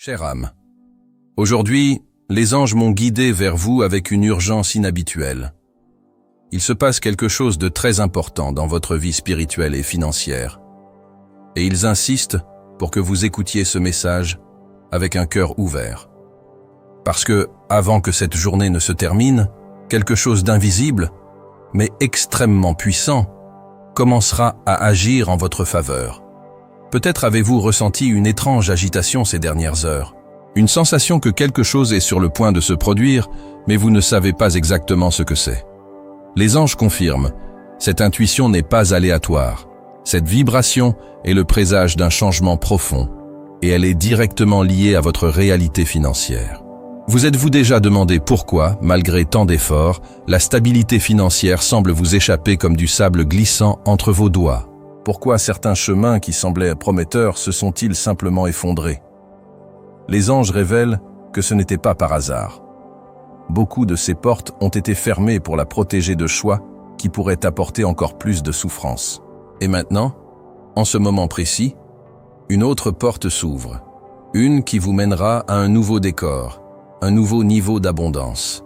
Chère âme, aujourd'hui, les anges m'ont guidé vers vous avec une urgence inhabituelle. Il se passe quelque chose de très important dans votre vie spirituelle et financière. Et ils insistent pour que vous écoutiez ce message avec un cœur ouvert. Parce que, avant que cette journée ne se termine, quelque chose d'invisible, mais extrêmement puissant, commencera à agir en votre faveur. Peut-être avez-vous ressenti une étrange agitation ces dernières heures. Une sensation que quelque chose est sur le point de se produire, mais vous ne savez pas exactement ce que c'est. Les anges confirment, cette intuition n'est pas aléatoire. Cette vibration est le présage d'un changement profond, et elle est directement liée à votre réalité financière. Vous êtes-vous déjà demandé pourquoi, malgré tant d'efforts, la stabilité financière semble vous échapper comme du sable glissant entre vos doigts? Pourquoi certains chemins qui semblaient prometteurs se sont-ils simplement effondrés? Les anges révèlent que ce n'était pas par hasard. Beaucoup de ces portes ont été fermées pour la protéger de choix qui pourraient apporter encore plus de souffrance. Et maintenant, en ce moment précis, une autre porte s'ouvre. Une qui vous mènera à un nouveau décor, un nouveau niveau d'abondance.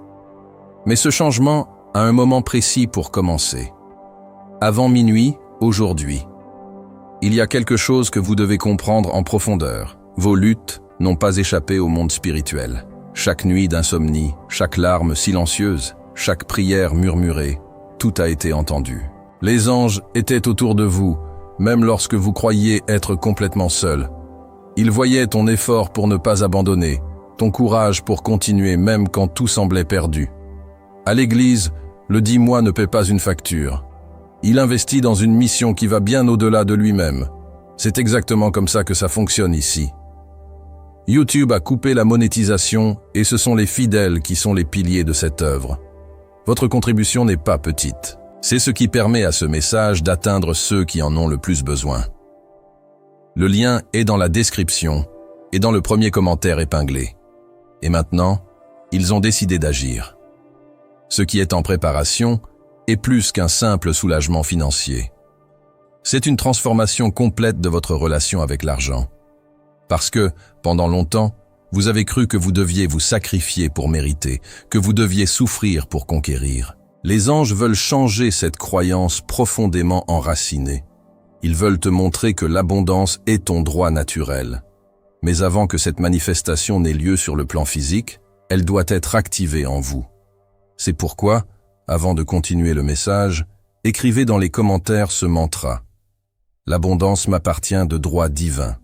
Mais ce changement a un moment précis pour commencer. Avant minuit, aujourd'hui. Il y a quelque chose que vous devez comprendre en profondeur. Vos luttes n'ont pas échappé au monde spirituel. Chaque nuit d'insomnie, chaque larme silencieuse, chaque prière murmurée, tout a été entendu. Les anges étaient autour de vous, même lorsque vous croyiez être complètement seul. Ils voyaient ton effort pour ne pas abandonner, ton courage pour continuer même quand tout semblait perdu. À l'église, le 10 mois ne paie pas une facture. Il investit dans une mission qui va bien au-delà de lui-même. C'est exactement comme ça que ça fonctionne ici. YouTube a coupé la monétisation et ce sont les fidèles qui sont les piliers de cette œuvre. Votre contribution n'est pas petite. C'est ce qui permet à ce message d'atteindre ceux qui en ont le plus besoin. Le lien est dans la description et dans le premier commentaire épinglé. Et maintenant, ils ont décidé d'agir. Ce qui est en préparation est plus qu'un simple soulagement financier. C'est une transformation complète de votre relation avec l'argent. Parce que, pendant longtemps, vous avez cru que vous deviez vous sacrifier pour mériter, que vous deviez souffrir pour conquérir. Les anges veulent changer cette croyance profondément enracinée. Ils veulent te montrer que l'abondance est ton droit naturel. Mais avant que cette manifestation n'ait lieu sur le plan physique, elle doit être activée en vous. C'est pourquoi, avant de continuer le message, écrivez dans les commentaires ce mantra. L'abondance m'appartient de droit divin.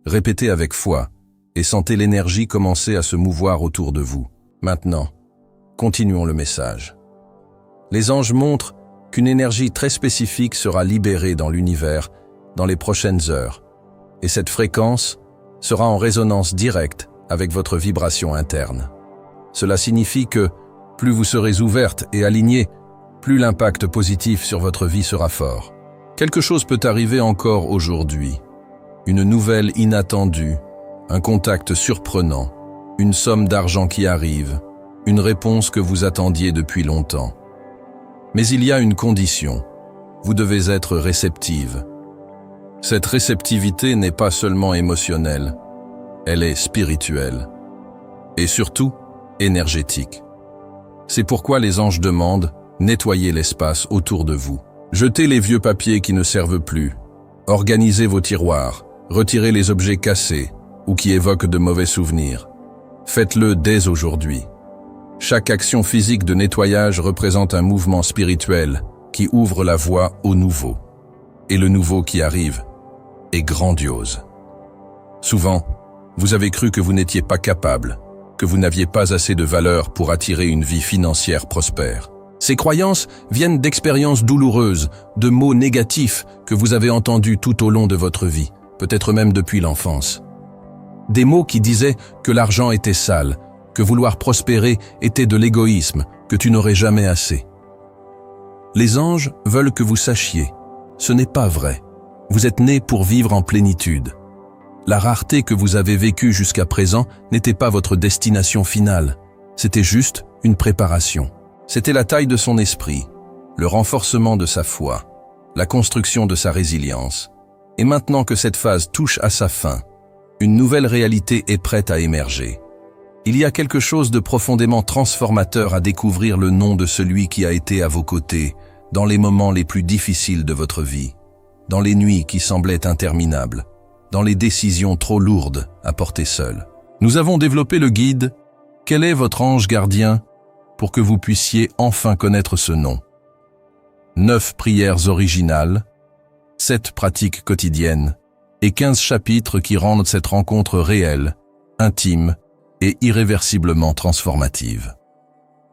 Répétez avec foi et sentez l'énergie commencer à se mouvoir autour de vous. Maintenant, continuons le message. Les anges montrent qu'une énergie très spécifique sera libérée dans l'univers dans les prochaines heures, et cette fréquence sera en résonance directe avec votre vibration interne. Cela signifie que plus vous serez ouverte et alignée, plus l'impact positif sur votre vie sera fort. Quelque chose peut arriver encore aujourd'hui. Une nouvelle inattendue, un contact surprenant, une somme d'argent qui arrive, une réponse que vous attendiez depuis longtemps. Mais il y a une condition. Vous devez être réceptive. Cette réceptivité n'est pas seulement émotionnelle, elle est spirituelle. Et surtout, énergétique. C'est pourquoi les anges demandent, nettoyez l'espace autour de vous. Jetez les vieux papiers qui ne servent plus. Organisez vos tiroirs. Retirez les objets cassés ou qui évoquent de mauvais souvenirs. Faites-le dès aujourd'hui. Chaque action physique de nettoyage représente un mouvement spirituel qui ouvre la voie au nouveau. Et le nouveau qui arrive est grandiose. Souvent, vous avez cru que vous n'étiez pas capable, que vous n'aviez pas assez de valeur pour attirer une vie financière prospère. Ces croyances viennent d'expériences douloureuses, de mots négatifs que vous avez entendus tout au long de votre vie, peut-être même depuis l'enfance. Des mots qui disaient que l'argent était sale, que vouloir prospérer était de l'égoïsme, que tu n'aurais jamais assez. Les anges veulent que vous sachiez, ce n'est pas vrai. Vous êtes né pour vivre en plénitude. La rareté que vous avez vécue jusqu'à présent n'était pas votre destination finale, c'était juste une préparation. C'était la taille de son esprit, le renforcement de sa foi, la construction de sa résilience. Et maintenant que cette phase touche à sa fin, Une nouvelle réalité est prête à émerger. Il y a quelque chose de profondément transformateur à découvrir le nom de celui qui a été à vos côtés dans les moments les plus difficiles de votre vie, dans les nuits qui semblaient interminables, dans les décisions trop lourdes à porter seul. Nous avons développé le guide « Quel est votre ange gardien ?» pour que vous puissiez enfin connaître ce nom. 9 prières originales, 7 pratiques quotidiennes et 15 chapitres qui rendent cette rencontre réelle, intime et irréversiblement transformative.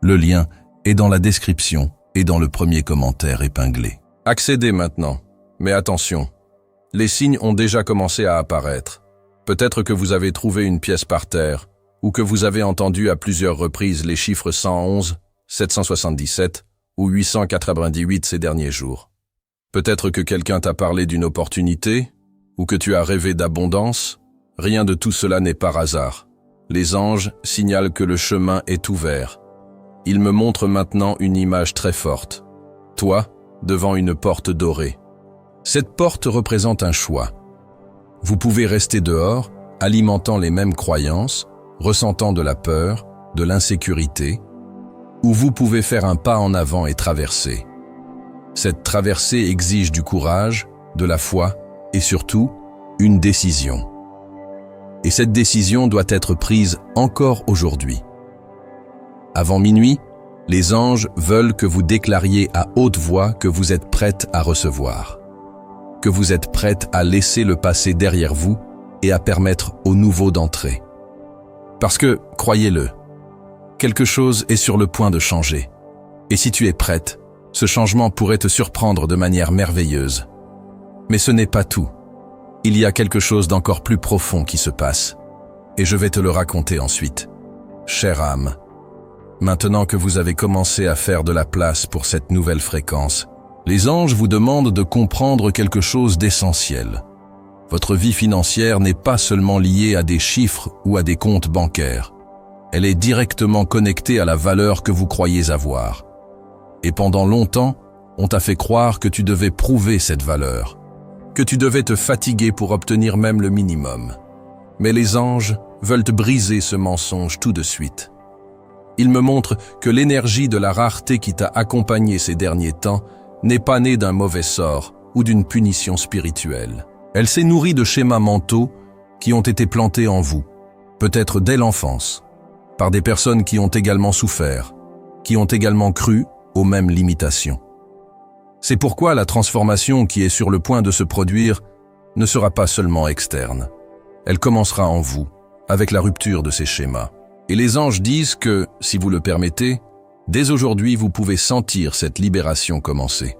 Le lien est dans la description et dans le premier commentaire épinglé. Accédez maintenant, mais attention, les signes ont déjà commencé à apparaître. Peut-être que vous avez trouvé une pièce par terre, ou que vous avez entendu à plusieurs reprises les chiffres 111, 777 ou 898 ces derniers jours. Peut-être que quelqu'un t'a parlé d'une opportunité, ou que tu as rêvé d'abondance. Rien de tout cela n'est par hasard. Les anges signalent que le chemin est ouvert. Ils me montrent maintenant une image très forte. Toi, devant une porte dorée. Cette porte représente un choix. Vous pouvez rester dehors, alimentant les mêmes croyances, ressentant de la peur, de l'insécurité, ou vous pouvez faire un pas en avant et traverser. Cette traversée exige du courage, de la foi et surtout, une décision. Et cette décision doit être prise encore aujourd'hui. Avant minuit, les anges veulent que vous déclariez à haute voix que vous êtes prête à recevoir, que vous êtes prête à laisser le passé derrière vous et à permettre au nouveau d'entrer. Parce que, croyez-le, quelque chose est sur le point de changer. Et si tu es prête, ce changement pourrait te surprendre de manière merveilleuse. Mais ce n'est pas tout. Il y a quelque chose d'encore plus profond qui se passe. Et je vais te le raconter ensuite. Chère âme, maintenant que vous avez commencé à faire de la place pour cette nouvelle fréquence, les anges vous demandent de comprendre quelque chose d'essentiel. Votre vie financière n'est pas seulement liée à des chiffres ou à des comptes bancaires. Elle est directement connectée à la valeur que vous croyez avoir. Et pendant longtemps, on t'a fait croire que tu devais prouver cette valeur, que tu devais te fatiguer pour obtenir même le minimum. Mais les anges veulent briser ce mensonge tout de suite. Ils me montrent que l'énergie de la rareté qui t'a accompagné ces derniers temps n'est pas née d'un mauvais sort ou d'une punition spirituelle. Elle s'est nourrie de schémas mentaux qui ont été plantés en vous, peut-être dès l'enfance, par des personnes qui ont également souffert, qui ont également cru aux mêmes limitations. C'est pourquoi la transformation qui est sur le point de se produire ne sera pas seulement externe. Elle commencera en vous, avec la rupture de ces schémas. Et les anges disent que, si vous le permettez, dès aujourd'hui vous pouvez sentir cette libération commencer.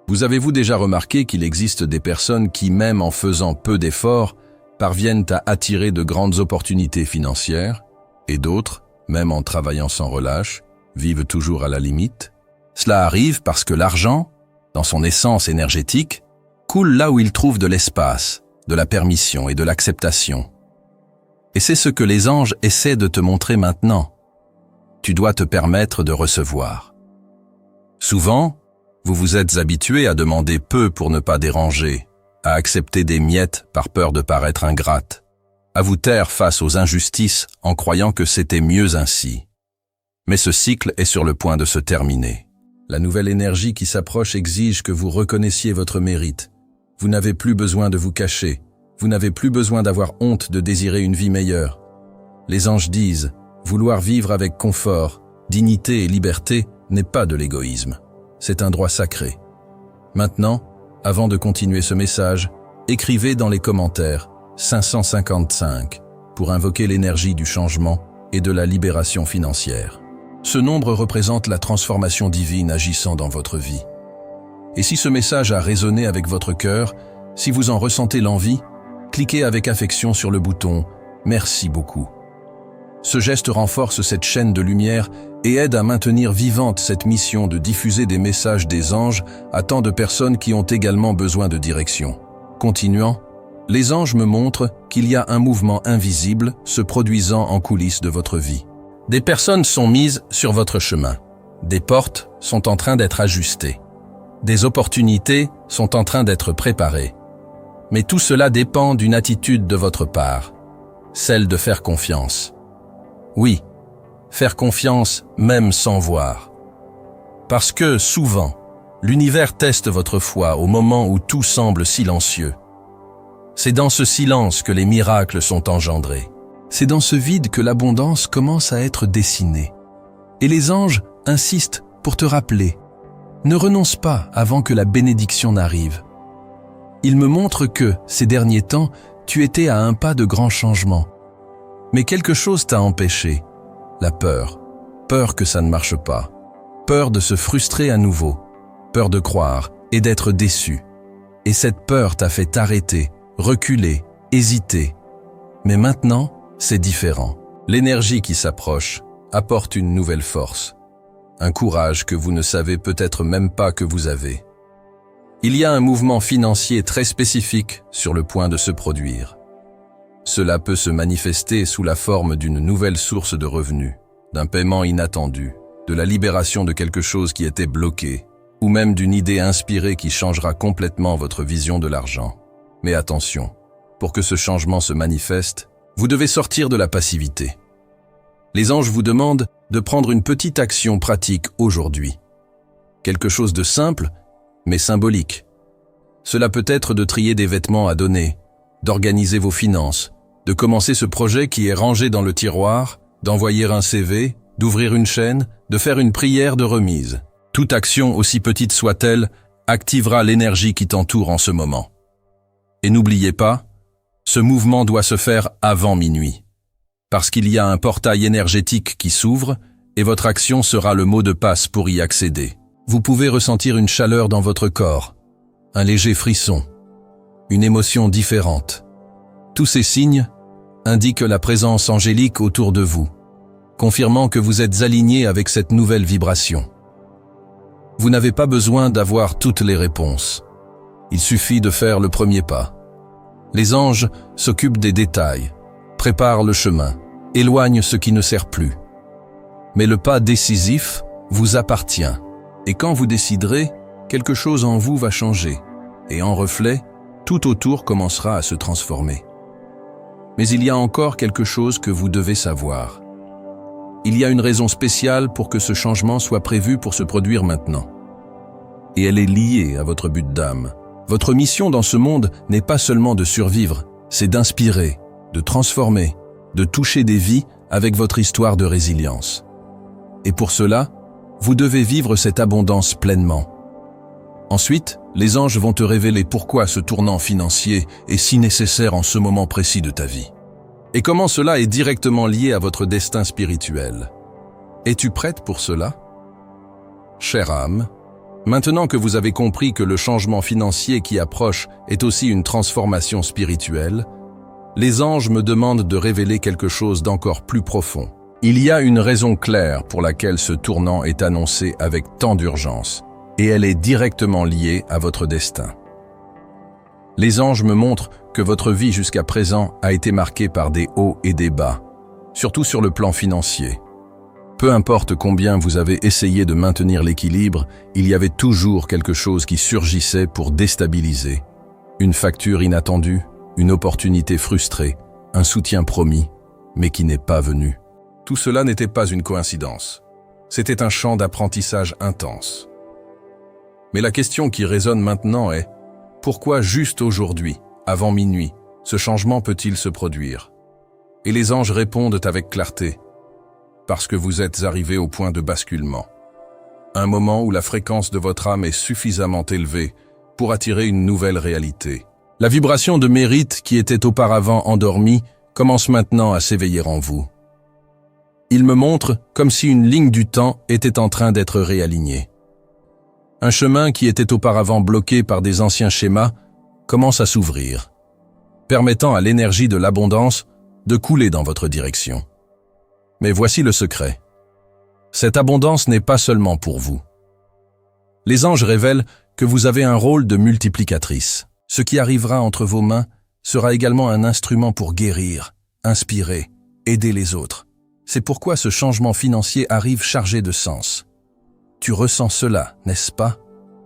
Vous avez-vous déjà remarqué qu'il existe des personnes qui, même en faisant peu d'efforts, parviennent à attirer de grandes opportunités financières, et d'autres, même en travaillant sans relâche, vivent toujours à la limite? Cela arrive parce que l'argent, dans son essence énergétique, coule là où il trouve de l'espace, de la permission et de l'acceptation. Et c'est ce que les anges essaient de te montrer maintenant. Tu dois te permettre de recevoir. Souvent, vous vous êtes habitué à demander peu pour ne pas déranger, à accepter des miettes par peur de paraître ingrate, à vous taire face aux injustices en croyant que c'était mieux ainsi. Mais ce cycle est sur le point de se terminer. La nouvelle énergie qui s'approche exige que vous reconnaissiez votre mérite. Vous n'avez plus besoin de vous cacher. Vous n'avez plus besoin d'avoir honte de désirer une vie meilleure. Les anges disent, vouloir vivre avec confort, dignité et liberté n'est pas de l'égoïsme. C'est un droit sacré. Maintenant, avant de continuer ce message, écrivez dans les commentaires 555 pour invoquer l'énergie du changement et de la libération financière. Ce nombre représente la transformation divine agissant dans votre vie. Et si ce message a résonné avec votre cœur, si vous en ressentez l'envie, cliquez avec affection sur le bouton « Merci beaucoup ». Ce geste renforce cette chaîne de lumière et aide à maintenir vivante cette mission de diffuser des messages des anges à tant de personnes qui ont également besoin de direction. Continuant, les anges me montrent qu'il y a un mouvement invisible se produisant en coulisses de votre vie. Des personnes sont mises sur votre chemin. Des portes sont en train d'être ajustées. Des opportunités sont en train d'être préparées. Mais tout cela dépend d'une attitude de votre part, celle de faire confiance. Oui, faire confiance même sans voir. Parce que, souvent, l'univers teste votre foi au moment où tout semble silencieux. C'est dans ce silence que les miracles sont engendrés. C'est dans ce vide que l'abondance commence à être dessinée. Et les anges insistent pour te rappeler. Ne renonce pas avant que la bénédiction n'arrive. Ils me montrent que, ces derniers temps, tu étais à un pas de grands changements. Mais quelque chose t'a empêché. La peur. Peur que ça ne marche pas. Peur de se frustrer à nouveau. Peur de croire et d'être déçu. Et cette peur t'a fait t'arrêter, reculer, hésiter. Mais maintenant, c'est différent. L'énergie qui s'approche apporte une nouvelle force. Un courage que vous ne savez peut-être même pas que vous avez. Il y a un mouvement financier très spécifique sur le point de se produire. Cela peut se manifester sous la forme d'une nouvelle source de revenus, d'un paiement inattendu, de la libération de quelque chose qui était bloqué, ou même d'une idée inspirée qui changera complètement votre vision de l'argent. Mais attention, pour que ce changement se manifeste, vous devez sortir de la passivité. Les anges vous demandent de prendre une petite action pratique aujourd'hui. Quelque chose de simple, mais symbolique. Cela peut être de trier des vêtements à donner, d'organiser vos finances, de commencer ce projet qui est rangé dans le tiroir, d'envoyer un CV, d'ouvrir une chaîne, de faire une prière de remise. Toute action, aussi petite soit-elle, activera l'énergie qui t'entoure en ce moment. Et n'oubliez pas, ce mouvement doit se faire avant minuit. Parce qu'il y a un portail énergétique qui s'ouvre et votre action sera le mot de passe pour y accéder. Vous pouvez ressentir une chaleur dans votre corps, un léger frisson, une émotion différente. Tous ces signes indiquent la présence angélique autour de vous, confirmant que vous êtes aligné avec cette nouvelle vibration. Vous n'avez pas besoin d'avoir toutes les réponses. Il suffit de faire le premier pas. Les anges s'occupent des détails, préparent le chemin, éloignent ce qui ne sert plus. Mais le pas décisif vous appartient. Et quand vous déciderez, quelque chose en vous va changer. Et en reflet, tout autour commencera à se transformer. Mais il y a encore quelque chose que vous devez savoir. Il y a une raison spéciale pour que ce changement soit prévu pour se produire maintenant. Et elle est liée à votre but d'âme. Votre mission dans ce monde n'est pas seulement de survivre, c'est d'inspirer, de transformer, de toucher des vies avec votre histoire de résilience. Et pour cela, vous devez vivre cette abondance pleinement. Ensuite, les anges vont te révéler pourquoi ce tournant financier est si nécessaire en ce moment précis de ta vie. Et comment cela est directement lié à votre destin spirituel. Es-tu prête pour cela? Chère âme, maintenant que vous avez compris que le changement financier qui approche est aussi une transformation spirituelle, les anges me demandent de révéler quelque chose d'encore plus profond. Il y a une raison claire pour laquelle ce tournant est annoncé avec tant d'urgence, et elle est directement liée à votre destin. Les anges me montrent que votre vie jusqu'à présent a été marquée par des hauts et des bas, surtout sur le plan financier. Peu importe combien vous avez essayé de maintenir l'équilibre, il y avait toujours quelque chose qui surgissait pour déstabiliser. Une facture inattendue, une opportunité frustrée, un soutien promis, mais qui n'est pas venu. Tout cela n'était pas une coïncidence. C'était un champ d'apprentissage intense. Mais la question qui résonne maintenant est « Pourquoi juste aujourd'hui, avant minuit, ce changement peut-il se produire ?» Et les anges répondent avec clarté « Parce que vous êtes arrivé au point de basculement. Un moment où la fréquence de votre âme est suffisamment élevée pour attirer une nouvelle réalité. La vibration de mérite qui était auparavant endormie commence maintenant à s'éveiller en vous. Il me montre comme si une ligne du temps était en train d'être réalignée. Un chemin qui était auparavant bloqué par des anciens schémas commence à s'ouvrir, permettant à l'énergie de l'abondance de couler dans votre direction. Mais voici le secret. Cette abondance n'est pas seulement pour vous. Les anges révèlent que vous avez un rôle de multiplicatrice. Ce qui arrivera entre vos mains sera également un instrument pour guérir, inspirer, aider les autres. C'est pourquoi ce changement financier arrive chargé de sens. Tu ressens cela, n'est-ce pas?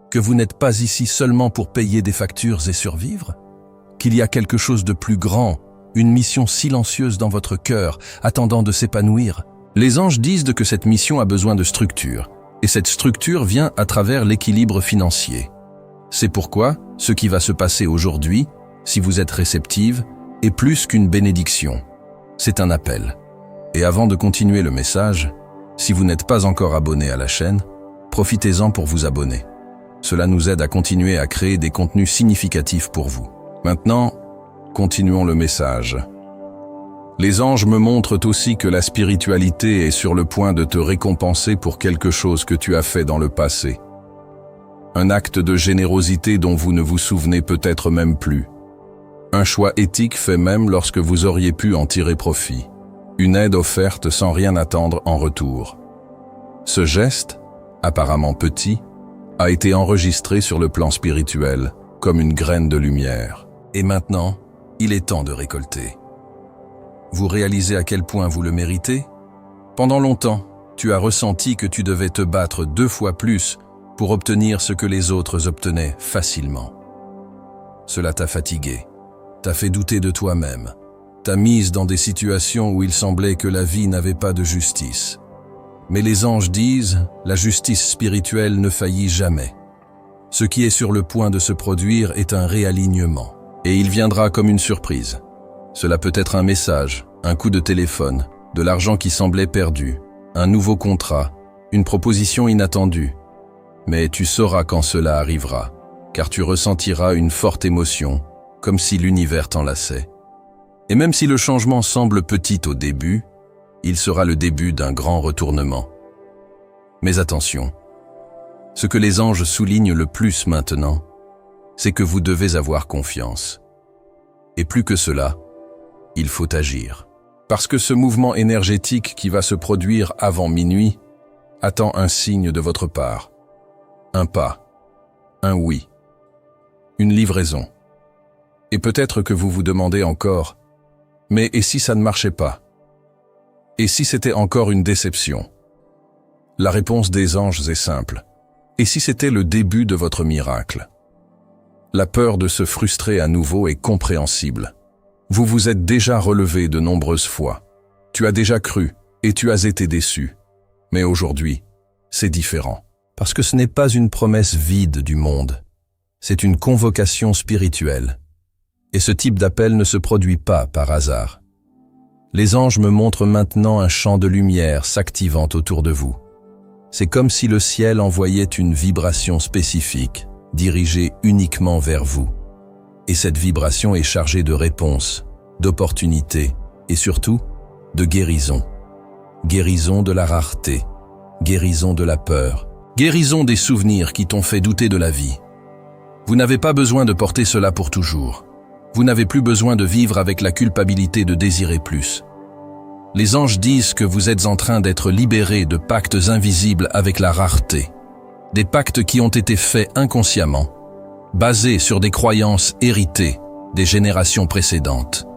Que vous n'êtes pas ici seulement pour payer des factures et survivre? qu'il y a quelque chose de plus grand, une mission silencieuse dans votre cœur, attendant de s'épanouir. Les anges disent que cette mission a besoin de structure, et cette structure vient à travers l'équilibre financier. C'est pourquoi ce qui va se passer aujourd'hui, si vous êtes réceptive, est plus qu'une bénédiction. C'est un appel. Et avant de continuer le message, si vous n'êtes pas encore abonné à la chaîne, profitez-en pour vous abonner. Cela nous aide à continuer à créer des contenus significatifs pour vous. Maintenant, continuons le message. Les anges me montrent aussi que la spiritualité est sur le point de te récompenser pour quelque chose que tu as fait dans le passé. Un acte de générosité dont vous ne vous souvenez peut-être même plus. Un choix éthique fait même lorsque vous auriez pu en tirer profit. Une aide offerte sans rien attendre en retour. Ce geste, apparemment petit, a été enregistré sur le plan spirituel, comme une graine de lumière. Et maintenant, il est temps de récolter. Vous réalisez à quel point vous le méritez? Pendant longtemps, tu as ressenti que tu devais te battre 2 fois plus pour obtenir ce que les autres obtenaient facilement. Cela t'a fatigué, t'a fait douter de toi-même, t'a mise dans des situations où il semblait que la vie n'avait pas de justice. Mais les anges disent, la justice spirituelle ne faillit jamais. Ce qui est sur le point de se produire est un réalignement, et il viendra comme une surprise. Cela peut être un message, un coup de téléphone, de l'argent qui semblait perdu, un nouveau contrat, une proposition inattendue. Mais tu sauras quand cela arrivera, car tu ressentiras une forte émotion, comme si l'univers t'enlaçait. Et même si le changement semble petit au début, il sera le début d'un grand retournement. Mais attention, ce que les anges soulignent le plus maintenant, c'est que vous devez avoir confiance. Et plus que cela, il faut agir. Parce que ce mouvement énergétique qui va se produire avant minuit attend un signe de votre part. Un pas, un oui, une livraison. Et peut-être que vous vous demandez encore, mais et si ça ne marchait pas? Et si c'était encore une déception? La réponse des anges est simple. Et si c'était le début de votre miracle? La peur de se frustrer à nouveau est compréhensible. Vous vous êtes déjà relevé de nombreuses fois. Tu as déjà cru et tu as été déçu. Mais aujourd'hui, c'est différent. Parce que ce n'est pas une promesse vide du monde. C'est une convocation spirituelle. Et ce type d'appel ne se produit pas par hasard. Les anges me montrent maintenant un champ de lumière s'activant autour de vous. C'est comme si le ciel envoyait une vibration spécifique, dirigée uniquement vers vous. Et cette vibration est chargée de réponses, d'opportunités et surtout de guérison. Guérison de la rareté, guérison de la peur, guérison des souvenirs qui t'ont fait douter de la vie. Vous n'avez pas besoin de porter cela pour toujours. Vous n'avez plus besoin de vivre avec la culpabilité de désirer plus. Les anges disent que vous êtes en train d'être libérés de pactes invisibles avec la rareté. Des pactes qui ont été faits inconsciemment, basés sur des croyances héritées des générations précédentes.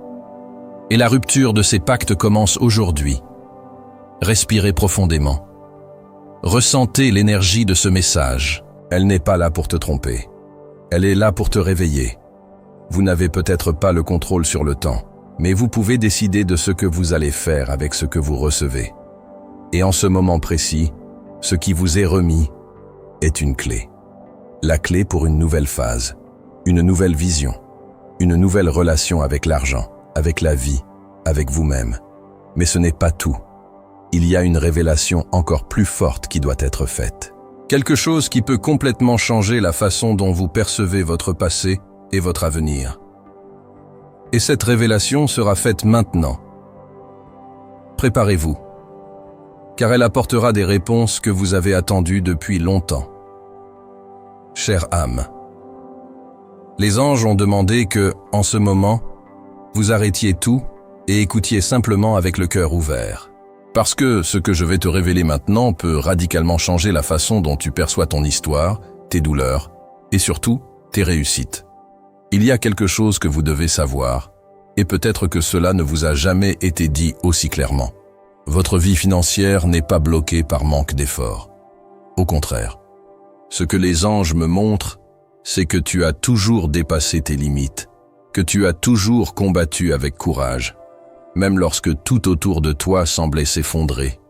Et la rupture de ces pactes commence aujourd'hui. Respirez profondément. Ressentez l'énergie de ce message. Elle n'est pas là pour te tromper. Elle est là pour te réveiller. Vous n'avez peut-être pas le contrôle sur le temps, mais vous pouvez décider de ce que vous allez faire avec ce que vous recevez. Et en ce moment précis, ce qui vous est remis est une clé. La clé pour une nouvelle phase, une nouvelle vision, une nouvelle relation avec l'argent, avec la vie, avec vous-même. Mais ce n'est pas tout. Il y a une révélation encore plus forte qui doit être faite. Quelque chose qui peut complètement changer la façon dont vous percevez votre passé et votre avenir. Et cette révélation sera faite maintenant. Préparez-vous, car elle apportera des réponses que vous avez attendues depuis longtemps. Chère âme, les anges ont demandé que, en ce moment, vous arrêtiez tout et écoutiez simplement avec le cœur ouvert. Parce que ce que je vais te révéler maintenant peut radicalement changer la façon dont tu perçois ton histoire, tes douleurs et surtout tes réussites. Il y a quelque chose que vous devez savoir, et peut-être que cela ne vous a jamais été dit aussi clairement. Votre vie financière n'est pas bloquée par manque d'efforts. Au contraire, ce que les anges me montrent, c'est que tu as toujours dépassé tes limites, que tu as toujours combattu avec courage, même lorsque tout autour de toi semblait s'effondrer.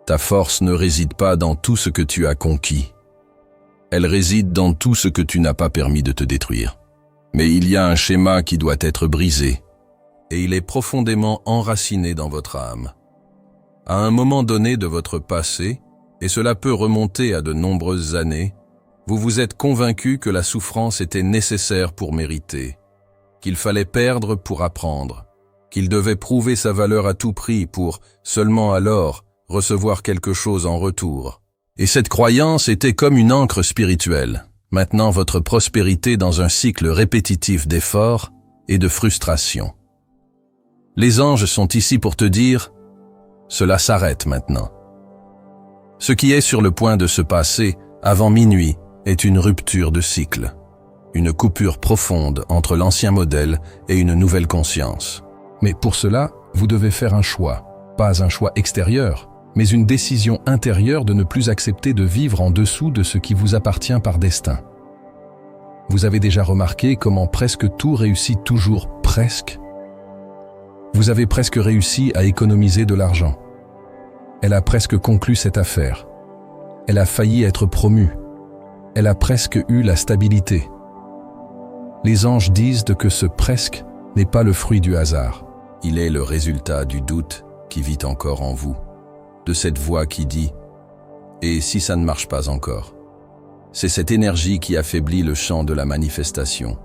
Ta force ne réside pas dans tout ce que tu as conquis. Elle réside dans tout ce que tu n'as pas permis de te détruire. Mais il y a un schéma qui doit être brisé, et il est profondément enraciné dans votre âme. À un moment donné de votre passé, et cela peut remonter à de nombreuses années, vous vous êtes convaincu que la souffrance était nécessaire pour mériter, qu'il fallait perdre pour apprendre, qu'il devait prouver sa valeur à tout prix pour, seulement alors, recevoir quelque chose en retour. Et cette croyance était comme une ancre spirituelle, maintenant votre prospérité dans un cycle répétitif d'efforts et de frustration. Les anges sont ici pour te dire, cela s'arrête maintenant. Ce qui est sur le point de se passer avant minuit est une rupture de cycle, une coupure profonde entre l'ancien modèle et une nouvelle conscience. Mais pour cela, vous devez faire un choix, pas un choix extérieur, mais une décision intérieure de ne plus accepter de vivre en dessous de ce qui vous appartient par destin. Vous avez déjà remarqué comment presque tout réussit toujours presque? Vous avez presque réussi à économiser de l'argent. Elle a presque conclu cette affaire. Elle a failli être promue. Elle a presque eu la stabilité. Les anges disent que ce presque n'est pas le fruit du hasard. Il est le résultat du doute qui vit encore en vous, de cette voix qui dit « Et si ça ne marche pas encore ?» C'est cette énergie qui affaiblit le champ de la manifestation.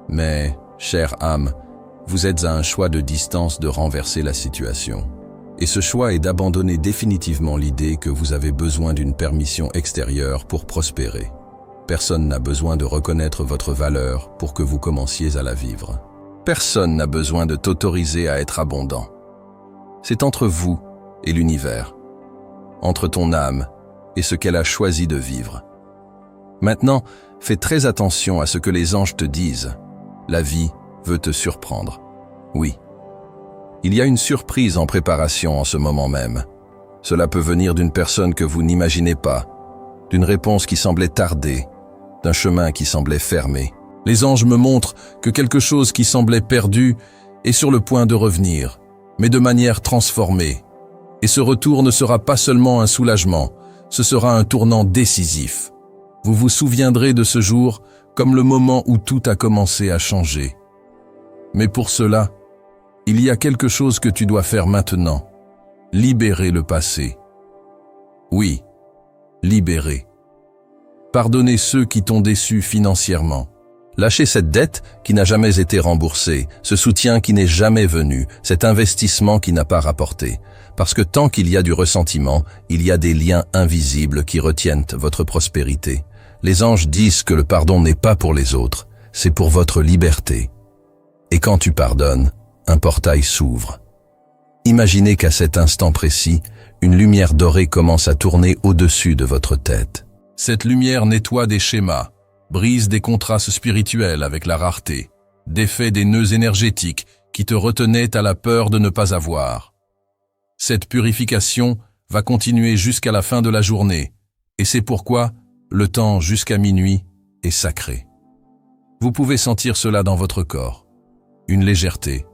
Mais, chère âme, vous êtes à un choix de distance de renverser la situation. Et ce choix est d'abandonner définitivement l'idée que vous avez besoin d'une permission extérieure pour prospérer. Personne n'a besoin de reconnaître votre valeur pour que vous commenciez à la vivre. Personne n'a besoin de t'autoriser à être abondant. C'est entre vous et l'univers, entre ton âme et ce qu'elle a choisi de vivre. Maintenant, fais très attention à ce que les anges te disent. La vie veut te surprendre. Oui. Il y a une surprise en préparation en ce moment même. Cela peut venir d'une personne que vous n'imaginez pas, d'une réponse qui semblait tarder, d'un chemin qui semblait fermé. Les anges me montrent que quelque chose qui semblait perdu est sur le point de revenir, mais de manière transformée. Et ce retour ne sera pas seulement un soulagement, ce sera un tournant décisif. Vous vous souviendrez de ce jour comme le moment où tout a commencé à changer. Mais pour cela, il y a quelque chose que tu dois faire maintenant. Libérer le passé. Oui, libérer. Pardonner ceux qui t'ont déçu financièrement. Lâcher cette dette qui n'a jamais été remboursée, ce soutien qui n'est jamais venu, cet investissement qui n'a pas rapporté. Parce que tant qu'il y a du ressentiment, il y a des liens invisibles qui retiennent votre prospérité. Les anges disent que le pardon n'est pas pour les autres, c'est pour votre liberté. Et quand tu pardonnes, un portail s'ouvre. Imaginez qu'à cet instant précis, une lumière dorée commence à tourner au-dessus de votre tête. Cette lumière nettoie des schémas, brise des contrastes spirituels avec la rareté, défait des nœuds énergétiques qui te retenaient à la peur de ne pas avoir. Cette purification va continuer jusqu'à la fin de la journée, et c'est pourquoi le temps jusqu'à minuit est sacré. Vous pouvez sentir cela dans votre corps. Une légèreté,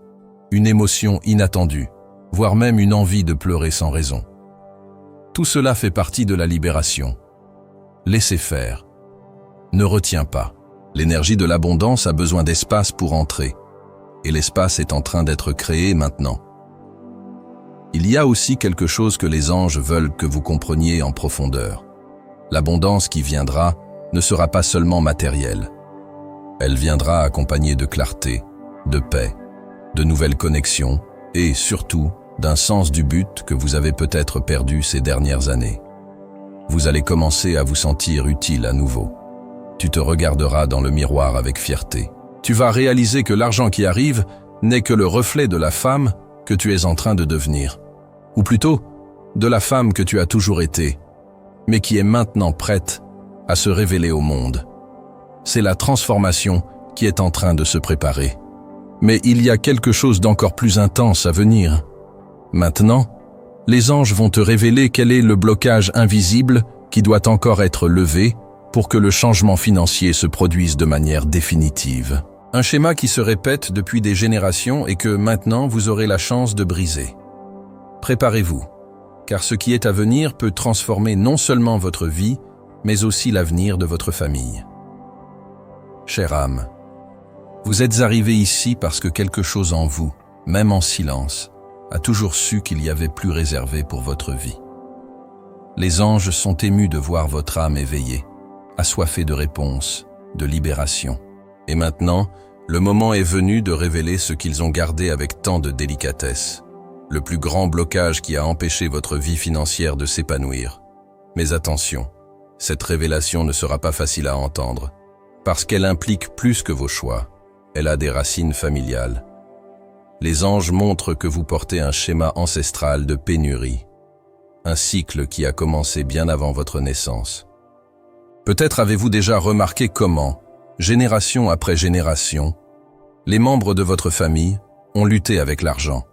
une émotion inattendue, voire même une envie de pleurer sans raison. Tout cela fait partie de la libération. Laissez faire. Ne retiens pas. L'énergie de l'abondance a besoin d'espace pour entrer, et l'espace est en train d'être créé maintenant. Il y a aussi quelque chose que les anges veulent que vous compreniez en profondeur. L'abondance qui viendra ne sera pas seulement matérielle. Elle viendra accompagnée de clarté, de paix, de nouvelles connexions et, surtout, d'un sens du but que vous avez peut-être perdu ces dernières années. Vous allez commencer à vous sentir utile à nouveau. Tu te regarderas dans le miroir avec fierté. Tu vas réaliser que l'argent qui arrive n'est que le reflet de la femme que tu es en train de devenir. Ou plutôt, de la femme que tu as toujours été, mais qui est maintenant prête à se révéler au monde. C'est la transformation qui est en train de se préparer. Mais il y a quelque chose d'encore plus intense à venir. Maintenant, les anges vont te révéler quel est le blocage invisible qui doit encore être levé pour que le changement financier se produise de manière définitive. Un schéma qui se répète depuis des générations et que maintenant vous aurez la chance de briser. Préparez-vous, car ce qui est à venir peut transformer non seulement votre vie, mais aussi l'avenir de votre famille. Chère âme, vous êtes arrivé ici parce que quelque chose en vous, même en silence, a toujours su qu'il y avait plus réservé pour votre vie. Les anges sont émus de voir votre âme éveillée, assoiffée de réponses, de libération. Et maintenant, le moment est venu de révéler ce qu'ils ont gardé avec tant de délicatesse. Le plus grand blocage qui a empêché votre vie financière de s'épanouir. Mais attention, cette révélation ne sera pas facile à entendre, parce qu'elle implique plus que vos choix. Elle a des racines familiales. Les anges montrent que vous portez un schéma ancestral de pénurie, un cycle qui a commencé bien avant votre naissance. Peut-être avez-vous déjà remarqué comment, génération après génération, les membres de votre famille ont lutté avec l'argent.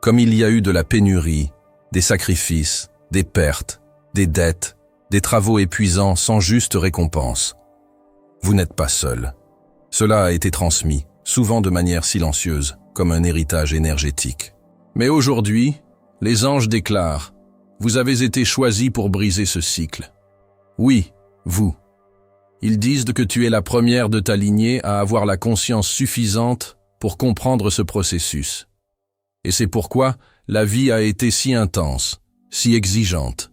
Comme il y a eu de la pénurie, des sacrifices, des pertes, des dettes, des travaux épuisants sans juste récompense. Vous n'êtes pas seul. Cela a été transmis, souvent de manière silencieuse, comme un héritage énergétique. Mais aujourd'hui, les anges déclarent « Vous avez été choisis pour briser ce cycle. » Oui, vous. Ils disent que tu es la première de ta lignée à avoir la conscience suffisante pour comprendre ce processus. Et c'est pourquoi la vie a été si intense, si exigeante.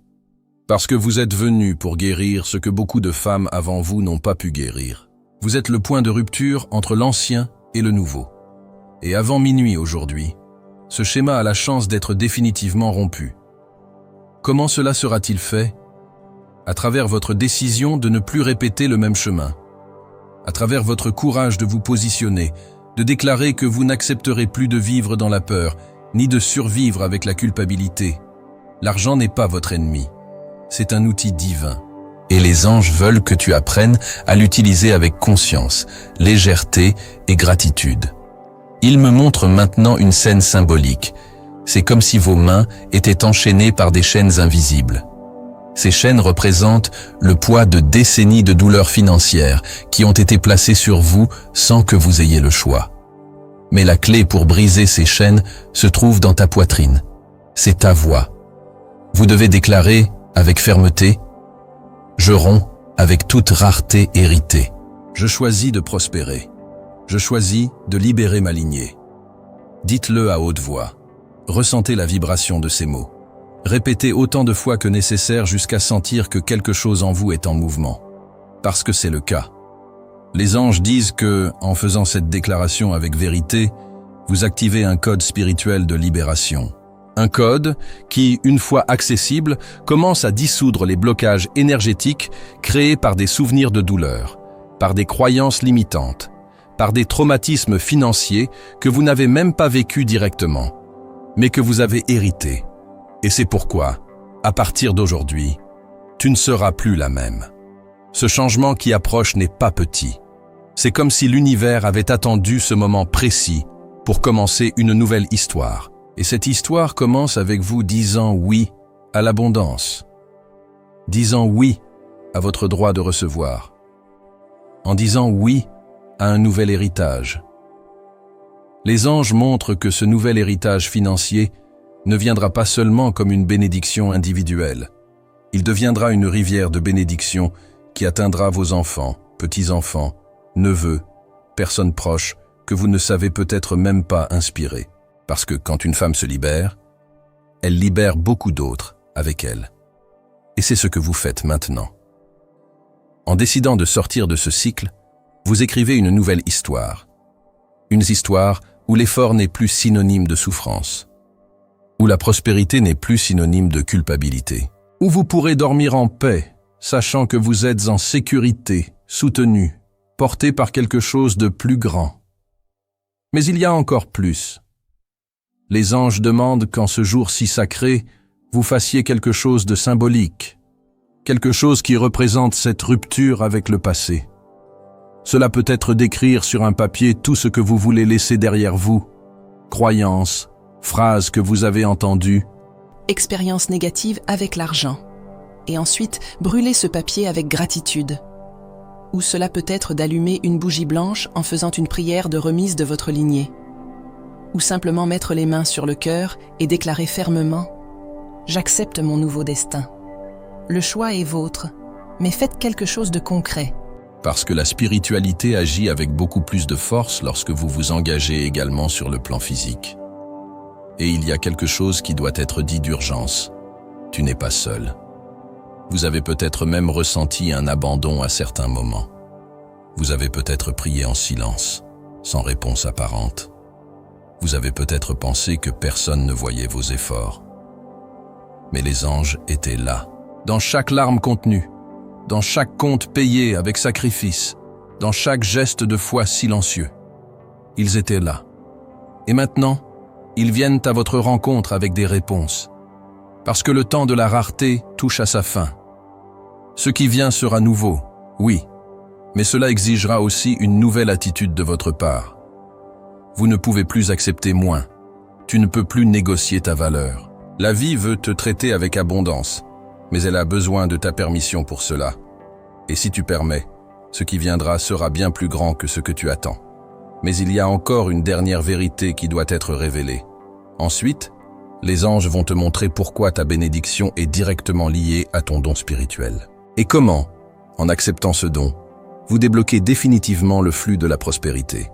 Parce que vous êtes venus pour guérir ce que beaucoup de femmes avant vous n'ont pas pu guérir. Vous êtes le point de rupture entre l'ancien et le nouveau. Et avant minuit aujourd'hui, ce schéma a la chance d'être définitivement rompu. Comment cela sera-t-il fait ? À travers votre décision de ne plus répéter le même chemin. À travers votre courage de vous positionner, de déclarer que vous n'accepterez plus de vivre dans la peur, ni de survivre avec la culpabilité. L'argent n'est pas votre ennemi. C'est un outil divin. Et les anges veulent que tu apprennes à l'utiliser avec conscience, légèreté et gratitude. Ils me montrent maintenant une scène symbolique. C'est comme si vos mains étaient enchaînées par des chaînes invisibles. Ces chaînes représentent le poids de décennies de douleurs financières qui ont été placées sur vous sans que vous ayez le choix. Mais la clé pour briser ces chaînes se trouve dans ta poitrine. C'est ta voix. Vous devez déclarer avec fermeté « Je romps avec toute rareté héritée. Je choisis de prospérer. Je choisis de libérer ma lignée. » Dites-le à haute voix. Ressentez la vibration de ces mots. Répétez autant de fois que nécessaire jusqu'à sentir que quelque chose en vous est en mouvement. Parce que c'est le cas. Les anges disent que, en faisant cette déclaration avec vérité, vous activez un code spirituel de libération. Un code qui, une fois accessible, commence à dissoudre les blocages énergétiques créés par des souvenirs de douleur, par des croyances limitantes, par des traumatismes financiers que vous n'avez même pas vécus directement, mais que vous avez hérités. Et c'est pourquoi, à partir d'aujourd'hui, tu ne seras plus la même. Ce changement qui approche n'est pas petit. C'est comme si l'univers avait attendu ce moment précis pour commencer une nouvelle histoire. Et cette histoire commence avec vous disant oui à l'abondance, disant oui à votre droit de recevoir, en disant oui à un nouvel héritage. Les anges montrent que ce nouvel héritage financier ne viendra pas seulement comme une bénédiction individuelle. Il deviendra une rivière de bénédiction qui atteindra vos enfants, petits-enfants, neveux, personnes proches que vous ne savez peut-être même pas inspirer. Parce que quand une femme se libère, elle libère beaucoup d'autres avec elle. Et c'est ce que vous faites maintenant. En décidant de sortir de ce cycle, vous écrivez une nouvelle histoire. Une histoire où l'effort n'est plus synonyme de souffrance, où la prospérité n'est plus synonyme de culpabilité, où vous pourrez dormir en paix, sachant que vous êtes en sécurité, soutenu, porté par quelque chose de plus grand. Mais il y a encore plus. Les anges demandent qu'en ce jour si sacré, vous fassiez quelque chose de symbolique, quelque chose qui représente cette rupture avec le passé. Cela peut être d'écrire sur un papier tout ce que vous voulez laisser derrière vous, croyances, phrases que vous avez entendues, expérience négative avec l'argent. Et ensuite, brûler ce papier avec gratitude. ou cela peut être d'allumer une bougie blanche en faisant une prière de remise de votre lignée. Ou simplement mettre les mains sur le cœur et déclarer fermement « J'accepte mon nouveau destin ». Le choix est vôtre, mais faites quelque chose de concret. Parce que la spiritualité agit avec beaucoup plus de force lorsque vous vous engagez également sur le plan physique. Et il y a quelque chose qui doit être dit d'urgence. Tu n'es pas seul. Vous avez peut-être même ressenti un abandon à certains moments. Vous avez peut-être prié en silence, sans réponse apparente. Vous avez peut-être pensé que personne ne voyait vos efforts. Mais les anges étaient là, dans chaque larme contenue, dans chaque compte payé avec sacrifice, dans chaque geste de foi silencieux. Ils étaient là. Et maintenant, ils viennent à votre rencontre avec des réponses. Parce que le temps de la rareté touche à sa fin. Ce qui vient sera nouveau, oui, mais cela exigera aussi une nouvelle attitude de votre part. Vous ne pouvez plus accepter moins. Tu ne peux plus négocier ta valeur. La vie veut te traiter avec abondance, mais elle a besoin de ta permission pour cela. Et si tu permets, ce qui viendra sera bien plus grand que ce que tu attends. Mais il y a encore une dernière vérité qui doit être révélée. Ensuite, les anges vont te montrer pourquoi ta bénédiction est directement liée à ton don spirituel. Et comment, en acceptant ce don, vous débloquez définitivement le flux de la prospérité.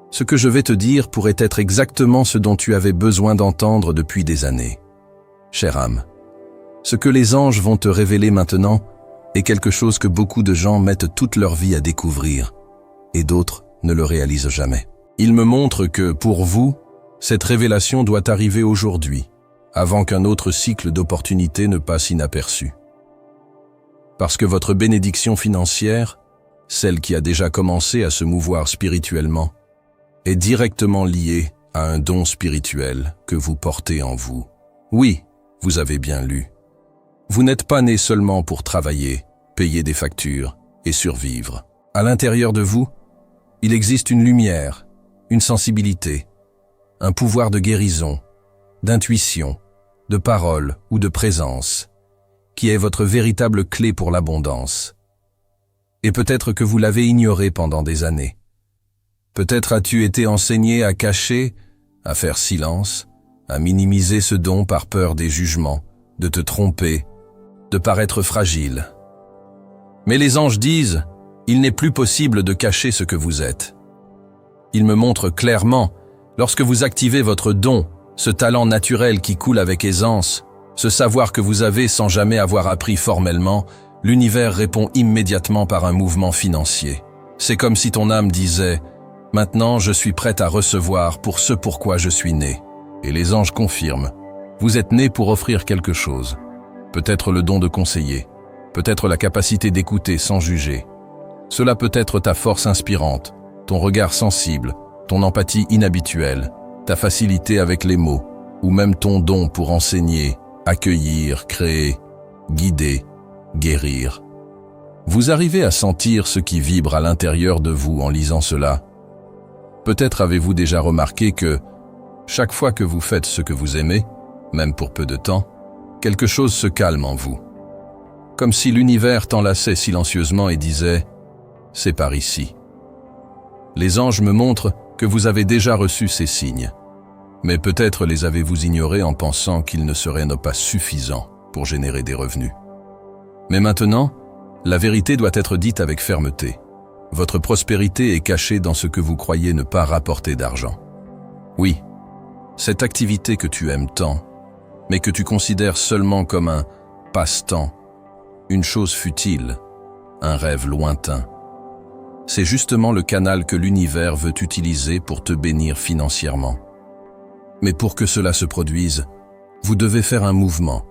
Ce que je vais te dire pourrait être exactement ce dont tu avais besoin d'entendre depuis des années. Chère âme, ce que les anges vont te révéler maintenant est quelque chose que beaucoup de gens mettent toute leur vie à découvrir, et d'autres ne le réalisent jamais. Ils me montrent que, pour vous, cette révélation doit arriver aujourd'hui, avant qu'un autre cycle d'opportunités ne passe inaperçu. Parce que votre bénédiction financière, celle qui a déjà commencé à se mouvoir spirituellement, est directement liée à un don spirituel que vous portez en vous. Oui, vous avez bien lu. Vous n'êtes pas né seulement pour travailler, payer des factures et survivre. À l'intérieur de vous, il existe une lumière, une sensibilité, un pouvoir de guérison, d'intuition, de parole ou de présence, qui est votre véritable clé pour l'abondance. Et peut-être que vous l'avez ignoré pendant des années. Peut-être as-tu été enseigné à cacher, à faire silence, à minimiser ce don par peur des jugements, de te tromper, de paraître fragile. Mais les anges disent, il n'est plus possible de cacher ce que vous êtes. Ils me montrent clairement, lorsque vous activez votre don, ce talent naturel qui coule avec aisance, ce savoir que vous avez sans jamais avoir appris formellement, l'univers répond immédiatement par un mouvement financier. C'est comme si ton âme disait « Maintenant, je suis prête à recevoir pour ce pourquoi je suis né. » Et les anges confirment « Vous êtes né pour offrir quelque chose. Peut-être le don de conseiller, peut-être la capacité d'écouter sans juger. Cela peut être ta force inspirante, ton regard sensible, ton empathie inhabituelle, ta facilité avec les mots, ou même ton don pour enseigner, accueillir, créer, guider, guérir. Vous arrivez à sentir ce qui vibre à l'intérieur de vous en lisant cela. Peut-être avez-vous déjà remarqué que, chaque fois que vous faites ce que vous aimez, même pour peu de temps, quelque chose se calme en vous. Comme si l'univers t'enlaçait silencieusement et disait « C'est par ici ». Les anges me montrent que vous avez déjà reçu ces signes. Mais peut-être les avez-vous ignorés en pensant qu'ils ne seraient pas suffisants pour générer des revenus. Mais maintenant, la vérité doit être dite avec fermeté. Votre prospérité est cachée dans ce que vous croyez ne pas rapporter d'argent. Oui, cette activité que tu aimes tant, mais que tu considères seulement comme un passe-temps, une chose futile, un rêve lointain. C'est justement le canal que l'univers veut utiliser pour te bénir financièrement. Mais pour que cela se produise, vous devez faire un mouvement.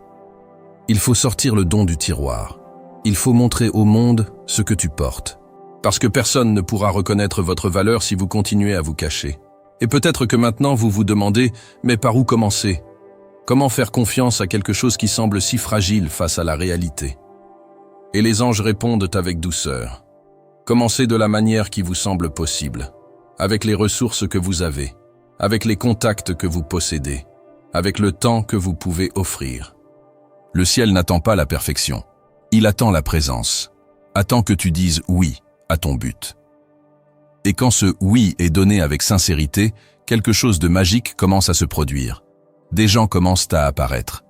Il faut sortir le don du tiroir. Il faut montrer au monde ce que tu portes. Parce que personne ne pourra reconnaître votre valeur si vous continuez à vous cacher. Et peut-être que maintenant vous vous demandez, mais par où commencer ? Comment faire confiance à quelque chose qui semble si fragile face à la réalité ? Et les anges répondent avec douceur. Commencez de la manière qui vous semble possible, avec les ressources que vous avez, avec les contacts que vous possédez, avec le temps que vous pouvez offrir. Le ciel n'attend pas la perfection, il attend la présence, attend que tu dises oui, à ton but. Et quand ce « oui » est donné avec sincérité, quelque chose de magique commence à se produire. Des gens commencent à apparaître.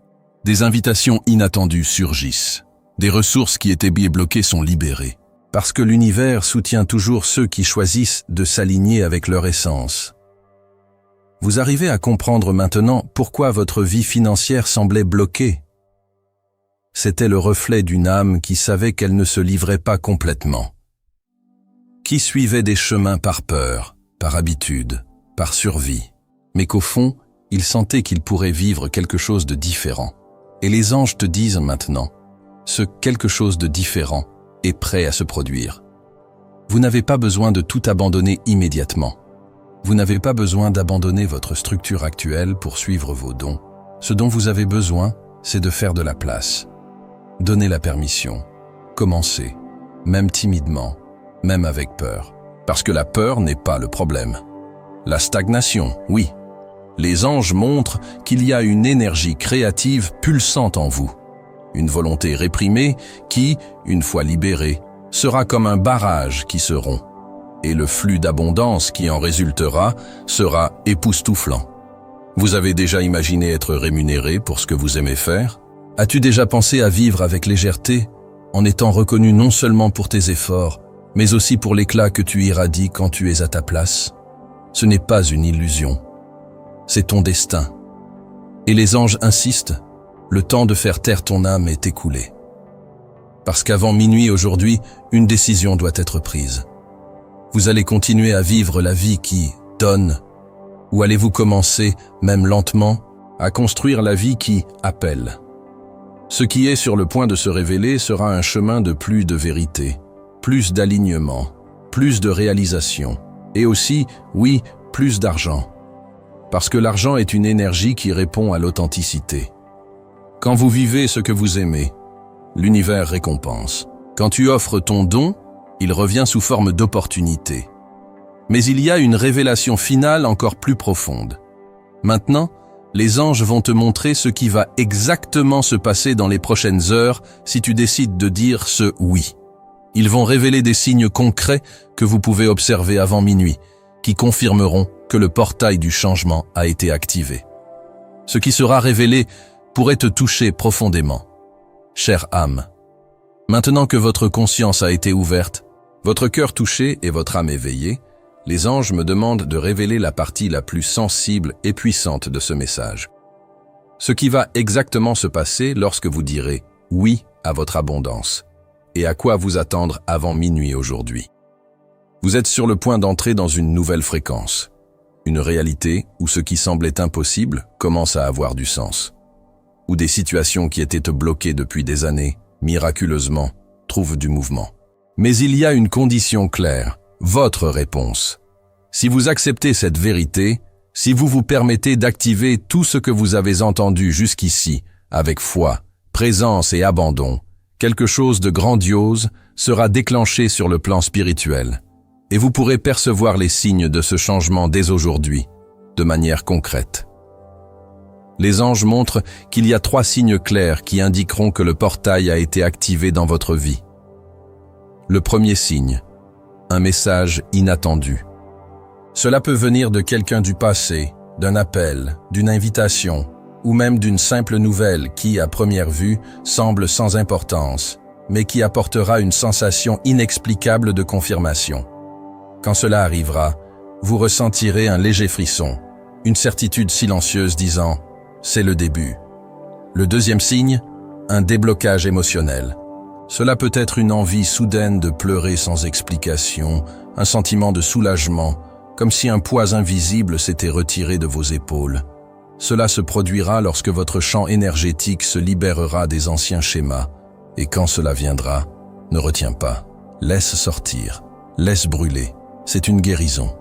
Des invitations inattendues surgissent. Des ressources qui étaient bloquées sont libérées. Parce que l'univers soutient toujours ceux qui choisissent de s'aligner avec leur essence. Vous arrivez à comprendre maintenant pourquoi votre vie financière semblait bloquée. C'était le reflet d'une âme qui savait qu'elle ne se livrait pas complètement. Qui suivait des chemins par peur, par habitude, par survie, mais qu'au fond, il sentait qu'il pourrait vivre quelque chose de différent. Et les anges te disent maintenant, ce quelque chose de différent est prêt à se produire. Vous n'avez pas besoin de tout abandonner immédiatement. Vous n'avez pas besoin d'abandonner votre structure actuelle pour suivre vos dons. Ce dont vous avez besoin, c'est de faire de la place. Donnez la permission. Commencez, même timidement, même avec peur. Parce que la peur n'est pas le problème. La stagnation, oui. Les anges montrent qu'il y a une énergie créative pulsante en vous. Une volonté réprimée qui, une fois libérée, sera comme un barrage qui se rompt. Et le flux d'abondance qui en résultera sera époustouflant. Vous avez déjà imaginé être rémunéré pour ce que vous aimez faire? As-tu déjà pensé à vivre avec légèreté, en étant reconnu non seulement pour tes efforts, mais aussi pour l'éclat que tu irradies quand tu es à ta place? Ce n'est pas une illusion. C'est ton destin. Et les anges insistent, le temps de faire taire ton âme est écoulé. Parce qu'avant minuit aujourd'hui, une décision doit être prise. Vous allez continuer à vivre la vie qui donne, ou allez-vous commencer, même lentement, à construire la vie qui appelle? Ce qui est sur le point de se révéler sera un chemin de plus de vérité, plus d'alignement, plus de réalisation, et aussi, oui, plus d'argent. Parce que l'argent est une énergie qui répond à l'authenticité. Quand vous vivez ce que vous aimez, l'univers récompense. Quand tu offres ton don, il revient sous forme d'opportunité. Mais il y a une révélation finale encore plus profonde. Maintenant, les anges vont te montrer ce qui va exactement se passer dans les prochaines heures si tu décides de dire ce « oui ». Ils vont révéler des signes concrets que vous pouvez observer avant minuit, qui confirmeront que le portail du changement a été activé. Ce qui sera révélé pourrait te toucher profondément. Chère âme, maintenant que votre conscience a été ouverte, votre cœur touché et votre âme éveillée, les anges me demandent de révéler la partie la plus sensible et puissante de ce message. Ce qui va exactement se passer lorsque vous direz « oui » à votre abondance, et à quoi vous attendre avant minuit aujourd'hui. Vous êtes sur le point d'entrer dans une nouvelle fréquence, une réalité où ce qui semblait impossible commence à avoir du sens, où des situations qui étaient bloquées depuis des années, miraculeusement, trouvent du mouvement. Mais il y a une condition claire, votre réponse. Si vous acceptez cette vérité, si vous vous permettez d'activer tout ce que vous avez entendu jusqu'ici, avec foi, présence et abandon, quelque chose de grandiose sera déclenché sur le plan spirituel. Et vous pourrez percevoir les signes de ce changement dès aujourd'hui, de manière concrète. Les anges montrent qu'il y a 3 signes clairs qui indiqueront que le portail a été activé dans votre vie. Le premier signe, un message inattendu. Cela peut venir de quelqu'un du passé, d'un appel, d'une invitation, ou même d'une simple nouvelle qui, à première vue, semble sans importance, mais qui apportera une sensation inexplicable de confirmation. Quand cela arrivera, vous ressentirez un léger frisson, une certitude silencieuse disant « c'est le début ». Le deuxième signe, un déblocage émotionnel. Cela peut être une envie soudaine de pleurer sans explication, un sentiment de soulagement, comme si un poids invisible s'était retiré de vos épaules. Cela se produira lorsque votre champ énergétique se libérera des anciens schémas, et quand cela viendra, ne retiens pas, laisse sortir, laisse brûler. C'est une guérison.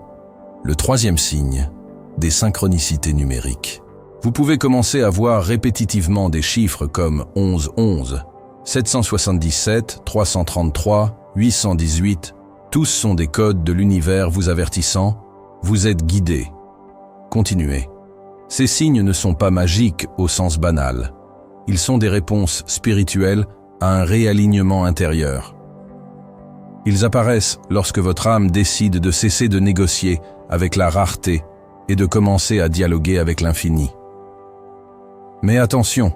Le troisième signe, des synchronicités numériques. Vous pouvez commencer à voir répétitivement des chiffres comme 1111, 777, 333, 818. Tous sont des codes de l'univers vous avertissant « Vous êtes guidé ». Continuez. Ces signes ne sont pas magiques au sens banal. Ils sont des réponses spirituelles à un réalignement intérieur. Ils apparaissent lorsque votre âme décide de cesser de négocier avec la rareté et de commencer à dialoguer avec l'infini. Mais attention,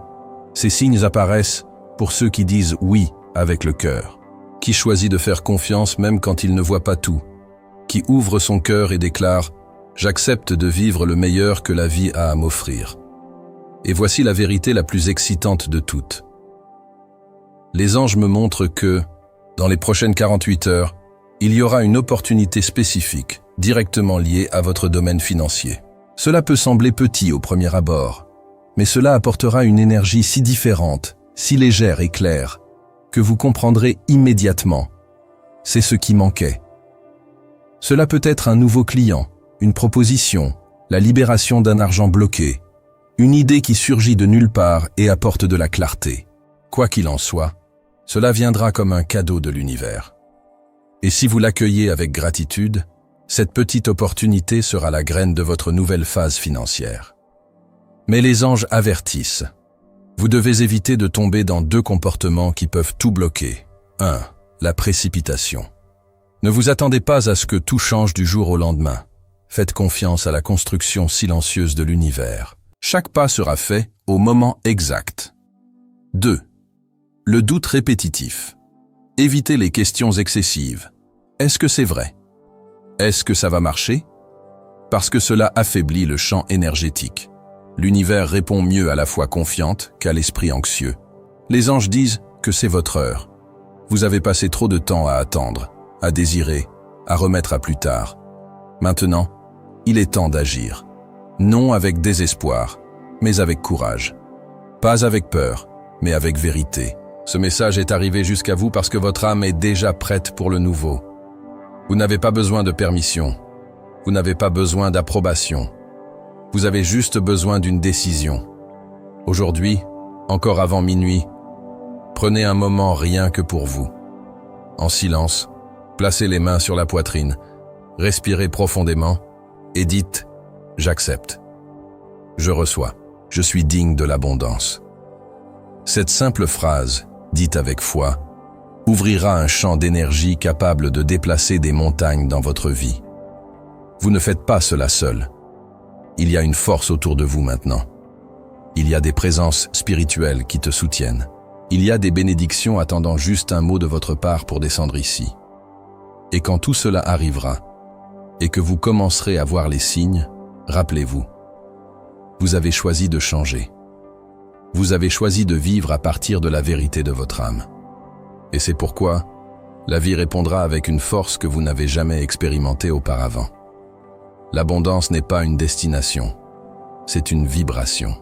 ces signes apparaissent pour ceux qui disent oui avec le cœur, qui choisit de faire confiance même quand il ne voit pas tout, qui ouvre son cœur et déclare « J'accepte de vivre le meilleur que la vie a à m'offrir ». Et voici la vérité la plus excitante de toutes. Les anges me montrent que, dans les prochaines 48 heures, il y aura une opportunité spécifique, directement liée à votre domaine financier. Cela peut sembler petit au premier abord, mais cela apportera une énergie si différente, si légère et claire, que vous comprendrez immédiatement. C'est ce qui manquait. Cela peut être un nouveau client, une proposition, la libération d'un argent bloqué, une idée qui surgit de nulle part et apporte de la clarté. Quoi qu'il en soit, cela viendra comme un cadeau de l'univers. Et si vous l'accueillez avec gratitude, cette petite opportunité sera la graine de votre nouvelle phase financière. Mais les anges avertissent. Vous devez éviter de tomber dans 2 comportements qui peuvent tout bloquer. 1. La précipitation. Ne vous attendez pas à ce que tout change du jour au lendemain. Faites confiance à la construction silencieuse de l'univers. Chaque pas sera fait au moment exact. 2. Le doute répétitif. Évitez les questions excessives. Est-ce que c'est vrai? Est-ce que ça va marcher? Parce que cela affaiblit le champ énergétique. L'univers répond mieux à la foi confiante qu'à l'esprit anxieux. Les anges disent que c'est votre heure. Vous avez passé trop de temps à attendre, à désirer, à remettre à plus tard. Maintenant, il est temps d'agir. Non avec désespoir, mais avec courage. Pas avec peur, mais avec vérité. Ce message est arrivé jusqu'à vous parce que votre âme est déjà prête pour le nouveau. Vous n'avez pas besoin de permission. Vous n'avez pas besoin d'approbation. Vous avez juste besoin d'une décision. Aujourd'hui, encore avant minuit, prenez un moment rien que pour vous. En silence, placez les mains sur la poitrine, respirez profondément et dites « J'accepte. Je reçois. Je suis digne de l'abondance. » Cette simple phrase, dite avec foi, ouvrira un champ d'énergie capable de déplacer des montagnes dans votre vie. Vous ne faites pas cela seul. Il y a une force autour de vous maintenant. Il y a des présences spirituelles qui te soutiennent. Il y a des bénédictions attendant juste un mot de votre part pour descendre ici. Et quand tout cela arrivera, et que vous commencerez à voir les signes, rappelez-vous, vous avez choisi de changer. Vous avez choisi de vivre à partir de la vérité de votre âme. Et c'est pourquoi la vie répondra avec une force que vous n'avez jamais expérimentée auparavant. L'abondance n'est pas une destination, c'est une vibration.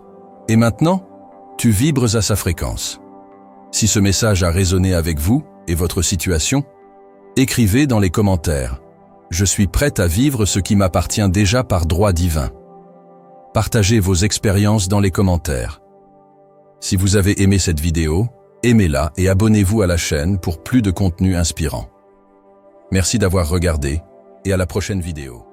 Et maintenant, tu vibres à sa fréquence. Si ce message a résonné avec vous et votre situation, écrivez dans les commentaires « Je suis prête à vivre ce qui m'appartient déjà par droit divin ». Partagez vos expériences dans les commentaires. Si vous avez aimé cette vidéo, aimez-la et abonnez-vous à la chaîne pour plus de contenu inspirant. Merci d'avoir regardé et à la prochaine vidéo.